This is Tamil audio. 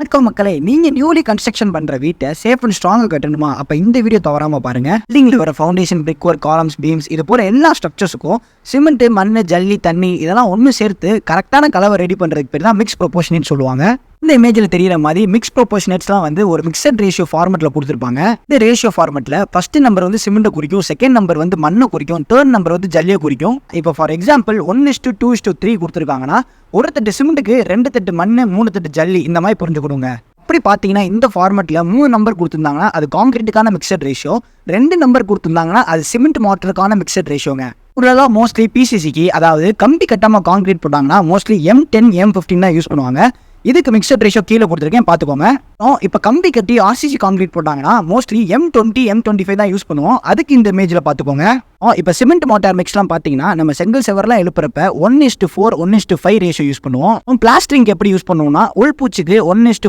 வணக்கம் மக்களே, நீங்க நியூலி கன்ஸ்ட்ரக்ஷன் பண்ற வீட்டை சேஃப் அண்ட் ஸ்ட்ராங்கா கட்டணுமா? அப்ப இந்த வீடியோ தவறாம பாருங்க. பில்டிங்ல வர foundation, brick work, columns, beams இது போல எல்லா ஸ்ட்ரக்சர்ஸுக்கும் சிமெண்ட், மண், ஜல்லி, தண்ணி இதெல்லாம் ஒன்று சேர்த்து கரெக்டான கலவை ரெடி பண்றதுக்கு பேர் தான் மிக்ஸ் ப்ரொபோர்ஷனேட் சொல்லுவாங்க. இந்த இமேஜில் தெரியிற மாதிரி மிக்ஸ் ப்ரொபோர்ஷனேட்ஸ்லாம் வந்து ஒரு மிக்சட் ரேஷியோ ஃபார்மெட்டில் கொடுத்துருப்பாங்க. இந்த ரேஷியோ ஃபார்மெட்டில் ஃபர்ஸ்ட் நம்பர் வந்து சிமெண்ட்டை குறிக்கும், செகண்ட் நம்பர் வந்து மண்ணை குறிக்கும், தேர்ட் நம்பர் வந்து ஜல்லியை குறிக்கும். இப்போ ஃபார் எக்ஸாம்பிள் 1:2:3 கொடுத்துருக்காங்கன்னா ஒரு தட்டு சிமெண்ட்டுக்கு 2 தட்டு மண், 3 தட்டு ஜல்லி இந்த மாதிரி புரிஞ்சுக்கணுங்க. அப்படி பார்த்தீங்கன்னா இந்த ஃபார்மெட்டில் 3 நம்பர் கொடுத்துருந்தாங்கன்னா அது கான்கிரீட்டுக்கான மிக்சட் ரேஷியோ, 2 நம்பர் கொடுத்துருந்தாங்கன்னா அது சிமெண்ட் மார்ட்டருக்கான மிக்சட் ரேஷியோங்க. இதெல்லாம் மோஸ்ட்லி பிசிசிக்கு, அதாவது கம்பி கட்டாமல் கான்கிரீட் போட்டாங்கன்னா மோஸ்ட்லி M10 M15 தான் யூஸ் பண்ணுவாங்க. இதுக்கு மிக்சட் ரேஷியோ கீழே கொடுத்துருக்கேன், பார்த்துக்கோங்க. இப்போ கம்பி கட்டி ஆர்சிசி கான்கிரீட் போட்டாங்கன்னா மோஸ்ட்லி M20 M25 தான் யூஸ் பண்ணுவோம். அதுக்கு இந்த இமேஜில் பார்த்துக்கோங்க. இப்போ சிமெண்ட் மோட்டார் மிக்ஸ்லாம் பார்த்தீங்கன்னா நம்ம செங்கல் செவர்லாம் எழுப்புறப்ப 1:4 1:5 ரேஷியோ யூஸ் பண்ணுவோம். பிளாஸ்டரிங் எப்படி யூஸ் பண்ணுவோம்னா உள்பூச்சிக்கு 1:4